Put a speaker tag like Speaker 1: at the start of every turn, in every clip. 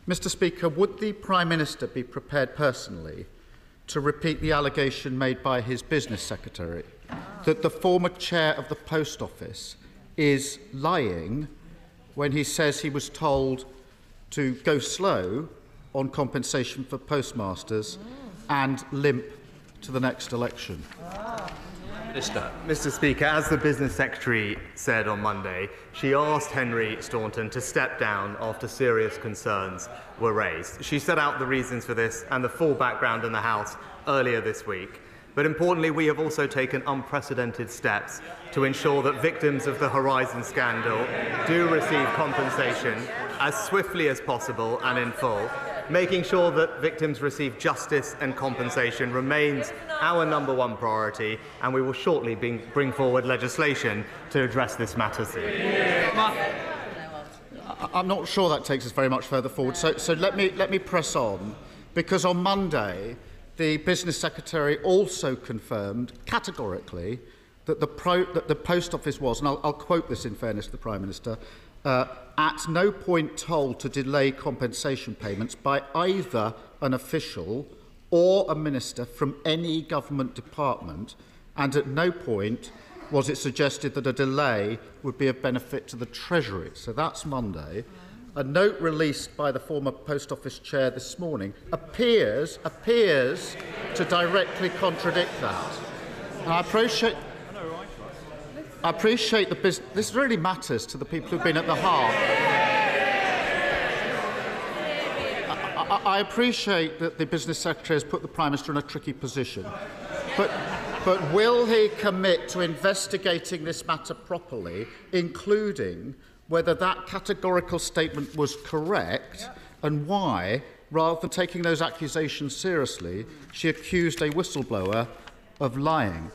Speaker 1: Mr. Speaker, would the Prime Minister be prepared personally to repeat the allegation made by his business secretary that the former chair of the Post Office is lying when he says he was told to go slow on compensation for postmasters and limp to the next election?
Speaker 2: Mr. Speaker, as the Business Secretary said on Monday, she asked Henry Staunton to step down after serious concerns were raised. She set out the reasons for this and the full background in the House earlier this week. But importantly, we have also taken unprecedented steps to ensure that victims of the Horizon scandal do receive compensation as swiftly as possible and in full. Making sure that victims receive justice and compensation remains our #1 priority, and we will shortly bring forward legislation to address this matter soon.
Speaker 1: I'm not sure that takes us very much further forward, so let me press on, because on Monday the Business Secretary also confirmed categorically that the Post Office was, and I'll quote this in fairness to the Prime Minister, at no point told to delay compensation payments by either an official or a minister from any government department, and at no point was it suggested that a delay would be of benefit to the Treasury. So that's Monday. A note released by the former Post Office chair this morning appears to directly contradict that. And I appreciate the business. This really matters to the people who've been at the heart. I appreciate that the Business Secretary has put the Prime Minister in a tricky position. But will he commit to investigating this matter properly, including whether that categorical statement was correct and why, rather than taking those accusations seriously, she accused a whistleblower of lying?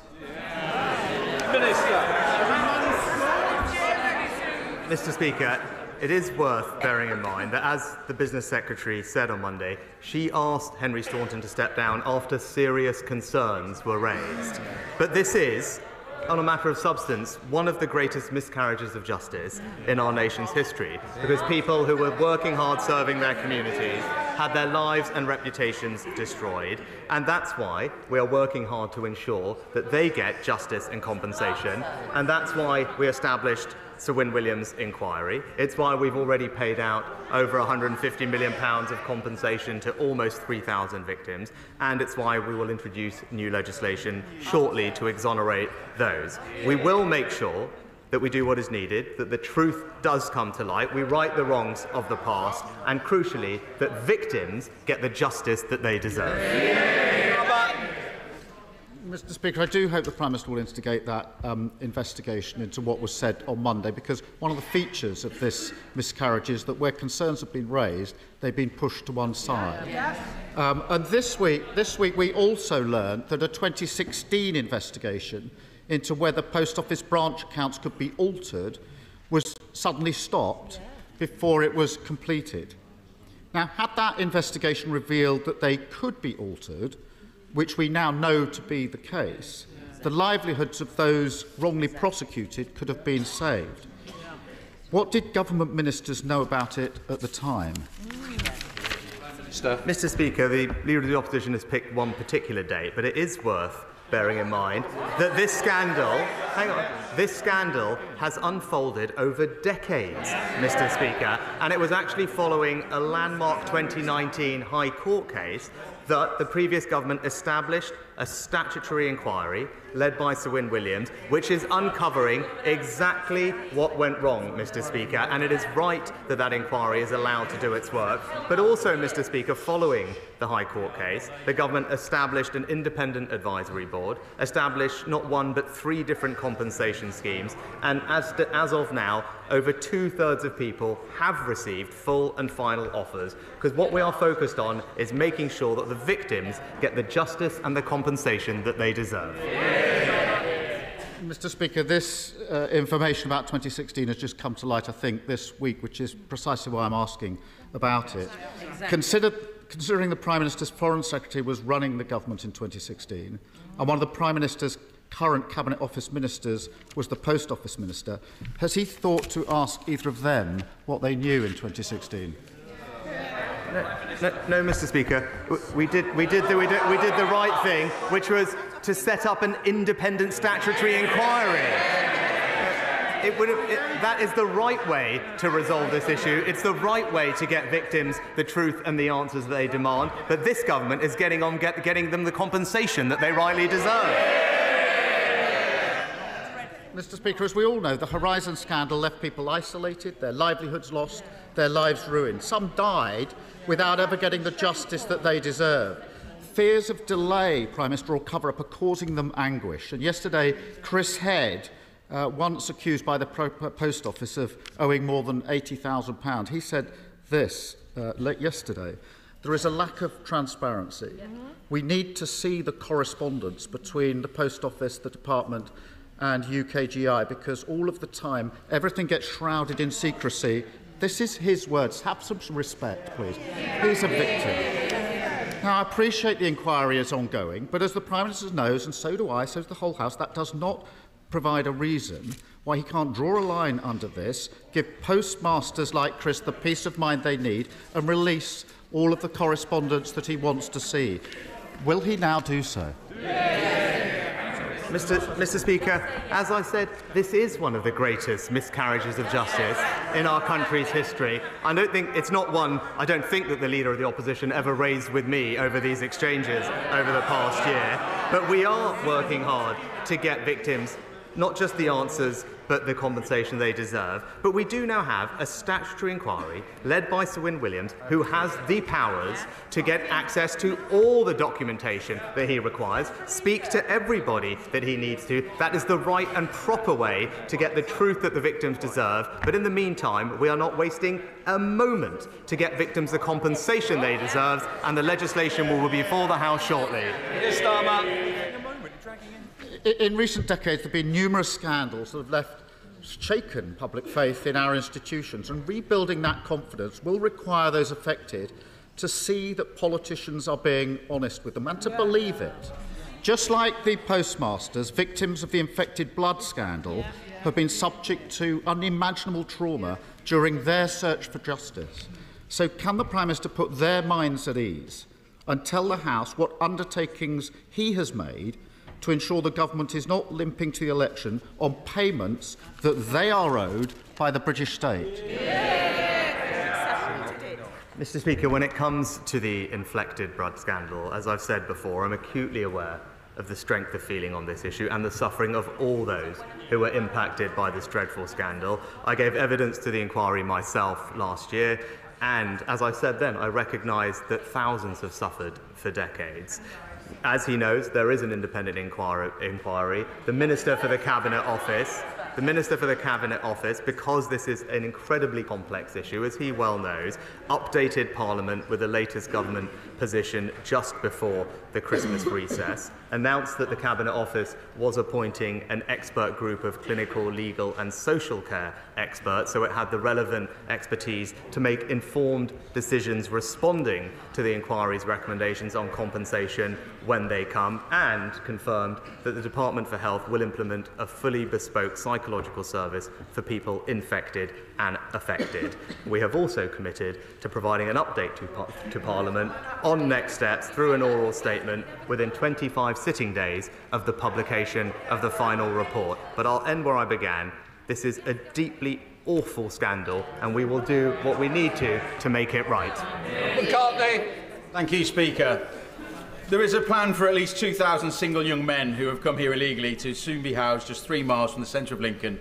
Speaker 2: Mr. Speaker, it is worth bearing in mind that, as the Business Secretary said on Monday, she asked Henry Staunton to step down after serious concerns were raised. But this is, on a matter of substance, one of the greatest miscarriages of justice in our nation's history, because people who were working hard serving their communities had their lives and reputations destroyed, and that's why we are working hard to ensure that they get justice and compensation, and that's why we established Sir Win Williams' inquiry. It's why we've already paid out over £150 million of compensation to almost 3,000 victims, and it's why we will introduce new legislation shortly to exonerate those. We will make sure that we do what is needed, that the truth does come to light, we right the wrongs of the past, and crucially, that victims get the justice that they deserve.
Speaker 1: Mr. Speaker, I do hope the Prime Minister will instigate that investigation into what was said on Monday, because one of the features of this miscarriage is that where concerns have been raised, they've been pushed to one side. And this week we also learned that a 2016 investigation into whether Post Office branch accounts could be altered was suddenly stopped before it was completed. Now, had that investigation revealed that they could be altered, which we now know to be the case, the livelihoods of those wrongly prosecuted could have been saved. What did government ministers know about it at the time?
Speaker 2: Mr. Speaker, the Leader of the Opposition has picked one particular date, but it is worth bearing in mind that this scandal has unfolded over decades, Mr. Speaker, and it was actually following a landmark 2019 High Court case that the previous government established a statutory inquiry led by Sir Win Williams, which is uncovering exactly what went wrong, Mr. Speaker, and it is right that that inquiry is allowed to do its work. But also, Mr. Speaker, following the High Court case, the government established an independent advisory board, established not one but 3 different compensation schemes, and as of now, over 2/3 of people have received full and final offers, because what we are focused on is making sure that the victims get the justice and the compensation that they deserve.
Speaker 1: Mr. Speaker, this information about 2016 has just come to light, I think, this week, which is precisely why I'm asking about it. Considering the Prime Minister's Foreign Secretary was running the government in 2016, and one of the Prime Minister's current Cabinet Office ministers was the Post Office Minister, has he thought to ask either of them what they knew in 2016?
Speaker 2: No, Mr. Speaker. We did the right thing, which was to set up an independent statutory inquiry. That is the right way to resolve this issue. It's the right way to get victims the truth and the answers that they demand. But this government is getting them the compensation that they rightly deserve.
Speaker 1: Mr. Speaker, as we all know, the Horizon scandal left people isolated, their livelihoods lost, their lives ruined. Some died without ever getting the justice that they deserved. Fears of delay, Prime Minister, or cover-up are causing them anguish. And yesterday, Chris Head, once accused by the Post Office of owing more than £80,000, he said this yesterday: there is a lack of transparency. We need to see the correspondence between the Post Office, the Department and UKGI, because all of the time everything gets shrouded in secrecy. This is his words. Have some respect, please. He's a victim. Now, I appreciate the inquiry is ongoing, but as the Prime Minister knows, and so do I, so does the whole House, that does not provide a reason why he can't draw a line under this, give postmasters like Chris the peace of mind they need, and release all of the correspondence that he wants to see. Will he now do so?
Speaker 2: Mr. Speaker, as I said, this is one of the greatest miscarriages of justice in our country's history. I don't think that the Leader of the Opposition ever raised with me over these exchanges over the past year. But we are working hard to get victims not just the answers, but the compensation they deserve. But we do now have a statutory inquiry led by Sir Win Williams, who has the powers to get access to all the documentation that he requires, speak to everybody that he needs to. That is the right and proper way to get the truth that the victims deserve. But in the meantime, we are not wasting a moment to get victims the compensation they deserve, and the legislation will be before the House shortly.
Speaker 1: In recent decades, there have been numerous scandals that have left shaken public faith in our institutions, and rebuilding that confidence will require those affected to see that politicians are being honest with them and to believe it. Just like the postmasters, victims of the infected blood scandal have been subject to unimaginable trauma during their search for justice. So can the Prime Minister put their minds at ease and tell the House what undertakings he has made to ensure the government is not limping to the election on payments that they are owed by the British state?
Speaker 2: Mr. Speaker, when it comes to the inflected blood scandal, as I've said before, I'm acutely aware of the strength of feeling on this issue and the suffering of all those who were impacted by this dreadful scandal. I gave evidence to the inquiry myself last year, and as I said then, I recognise that thousands have suffered for decades. As he knows, there is an independent inquiry. The Minister for the Cabinet Office, because this is an incredibly complex issue, as he well knows, updated Parliament with the latest government position just before the Christmas recess, announced that the Cabinet Office was appointing an expert group of clinical, legal and social care experts, so it had the relevant expertise to make informed decisions responding to the inquiry's recommendations on compensation when they come, and confirmed that the Department for Health will implement a fully bespoke psychological service for people infected and affected. We have also committed to providing an update to Parliament on next steps through an oral statement within 25 sitting days of the publication of the final report. But I'll end where I began. This is a deeply awful scandal, and we will do what we need to make it right.
Speaker 3: McCartney. Thank you, Speaker. There is a plan for at least 2,000 single young men who have come here illegally to soon be housed just 3 miles from the centre of Lincoln